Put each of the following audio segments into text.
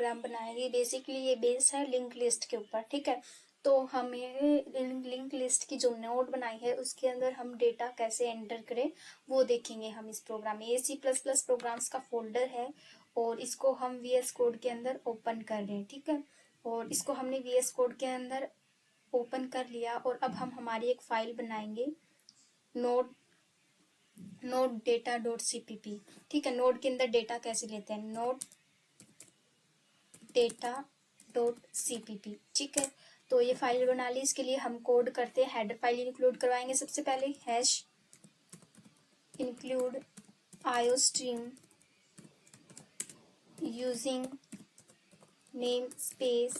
Programme बनाएंगे। Basically ये base है लिंक लिस्ट के ऊपर, ठीक है। तो हमें लिंक लिस्ट की जो नोड बनाई है उसके अंदर हम डेटा कैसे एंटर करें वो देखेंगे हम इस प्रोग्राम में। ये C++ प्रोग्राम्स का फोल्डर है और इसको हम VS कोड के अंदर ओपन कर रहे हैं, ठीक है। और इसको हमने VS कोड के अंदर ओपन कर लिया और अब हम हमारी एक फाइल बनाएंगे नोड डेटा डॉट CPP, ठीक है। नोड के अंदर डेटा कैसे लेते हैं, नोड डेटा डॉट CPP, ठीक है। तो ये फाइल बना ली। इसके लिए हम कोड करते हैं, हेडर फाइल इंक्लूड करवाएंगे सबसे पहले, hash include iostream using name space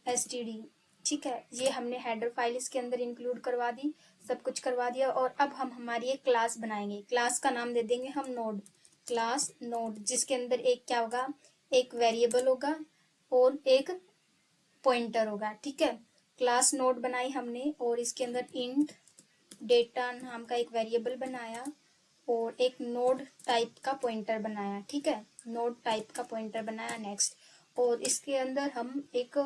std, ठीक है। ये हमने हेडर फाइल इसके अंदर इंक्लूड करवा दी, सब कुछ करवा दिया। और अब हम हमारी एक क्लास बनाएंगे। क्लास का नाम दे देंगे हम नोड, क्लास नोड, जिसके अंदर एक क्या होगा, एक वेरिएबल होगा और एक पॉइंटर होगा, ठीक है। क्लास नोड बनाई हमने और इसके अंदर इंट डेटा नाम का एक वेरिएबल बनाया और एक नोड टाइप का पॉइंटर बनाया, ठीक है। नोड टाइप का पॉइंटर बनाया। नेक्स्ट, और इसके अंदर हम एक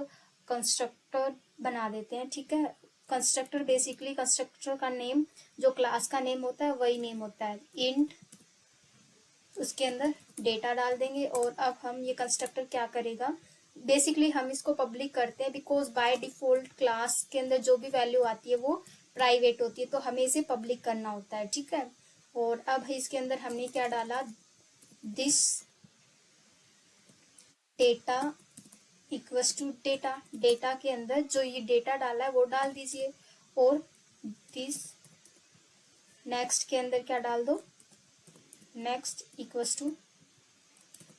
कंस्ट्रक्टर बना देते हैं, ठीक है। कंस्ट्रक्टर बेसिकली कंस्ट्रक्टर का नेम जो क्लास का नेम होता है वही नेम होता है। इंट, उसके अंदर डेटा डाल देंगे। और अब हम ये कंस्ट्रक्टर क्या करेगा, बेसिकली हम इसको पब्लिक करते हैं बिकॉज बाय डिफॉल्ट क्लास के अंदर जो भी वैल्यू आती है वो प्राइवेट होती है, तो हमें इसे पब्लिक करना होता है, ठीक है। और अब इसके अंदर हमने क्या डाला, this data equals to data, data के अंदर जो ये डेटा डाला है वो डाल दीजिए। और दिस नेक्स्ट के अंदर क्या डाल दो, next equals to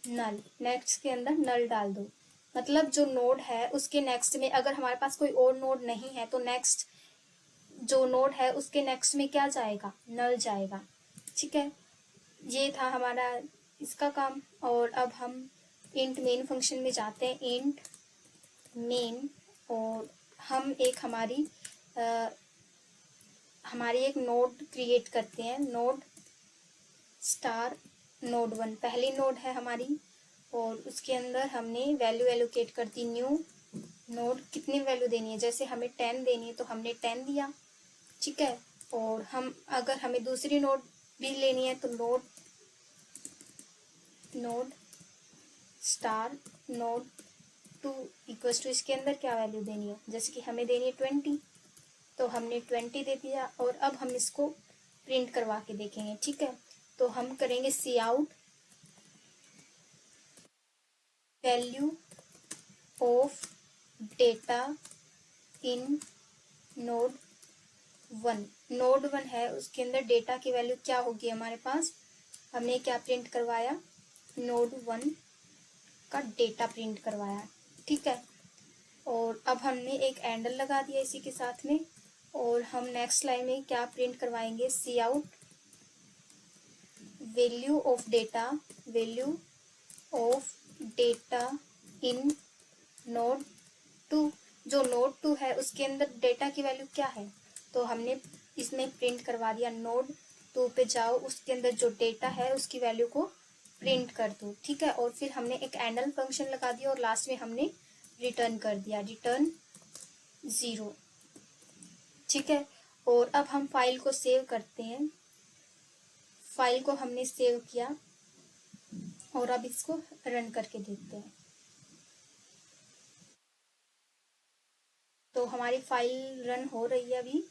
null, next के अंदर नल डाल दो। मतलब जो नोड है उसके नेक्स्ट में अगर हमारे पास कोई और नोड नहीं है तो नेक्स्ट जो नोड है उसके नेक्स्ट में क्या जाएगा, नल जाएगा, ठीक है। ये था हमारा इसका काम। और अब हम इंट मेन फंक्शन में जाते हैं, इंट मेन, और हम एक हमारी एक नोड क्रिएट करते हैं, नोड स्टार नोड 1 पहली नोड है हमारी। और उसके अंदर हमने वैल्यू एलोकेट कर दी, न्यू नोड, कितनी वैल्यू देनी है, जैसे हमें 10 देनी है तो हमने 10 दिया, ठीक है। और हम अगर हमें दूसरी नोड भी लेनी है तो node star node 2 equals to, इसके अंदर क्या वैल्यू देनी है, जैसे कि हमें देनी है 20 तो हमने 20 दे दिया। और अब हम इसको प्रिंट करवा के देखेंगे, ठीक है। तो हम करेंगे cout value of data in node 1, node 1 है उसके अंदर डेटा की वैल्यू क्या होगी हमारे पास, हमने क्या प्रिंट करवाया, नोड 1 का डेटा प्रिंट करवाया, ठीक है। और अब हमने एक एंडल लगा दिया इसी के साथ में। और हम नेक्स्ट लाइन में क्या प्रिंट करवाएंगे, cout value of data in node 2, जो नोड 2 है उसके अंदर डेटा की वैल्यू क्या है, तो हमने इसमें प्रिंट करवा दिया, नोड 2 पे जाओ, उसके अंदर जो डेटा है उसकी वैल्यू को प्रिंट कर दो, ठीक है। और फिर हमने एक एंडल फंक्शन लगा दिया और लास्ट में हमने रिटर्न कर दिया, रिटर्न 0, ठीक है। और अब हम फाइल को सेव करते हैं, फाइल को हमने सेव किया और अब इसको रन करके देखते हैं। तो हमारी फाइल रन हो रही है अभी।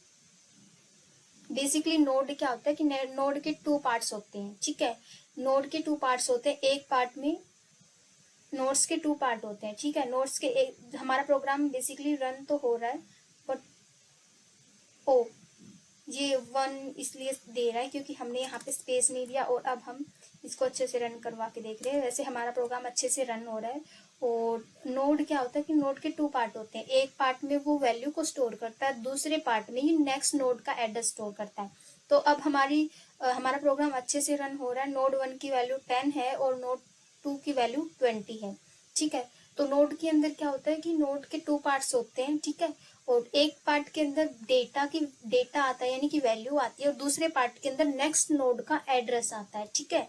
बेसिकली नोड क्या होता है कि नोड के 2 पार्ट्स होते हैं, ठीक है। नोड के 2 पार्ट्स होते हैं, एक पार्ट में नोड्स के 2 पार्ट होते हैं, ठीक है। नोड्स के हमारा प्रोग्राम बेसिकली रन तो हो रहा है बट ये 1 इसलिए दे रहा है क्योंकि हमने यहाँ पे स्पेस नहीं दिया। और अब हम इसको अच्छे से रन करवा के देख रहे हैं। वैसे हमारा प्रोग्राम अच्छे से रन हो रहा है। और नोड क्या होता है कि नोड के 2 पार्ट होते हैं, एक पार्ट में वो वैल्यू को स्टोर करता है, दूसरे पार्ट में ही नेक्स्ट नोड का एड्रेस स्टोर करता है। तो अब हमारा प्रोग्राम अच्छे से रन हो रहा है। नोड 1 की वैल्यू 10 है और नोड 2 की वैल्यू 20 है, ठीक है। तो नोड के अंदर क्या होता है कि नोड के 2 पार्ट्स होते हैं, ठीक है। और एक पार्ट के अंदर डेटा आता है यानी कि वैल्यू आती है और दूसरे पार्ट के अंदर नेक्स्ट नोड का एड्रेस आता है, ठीक है।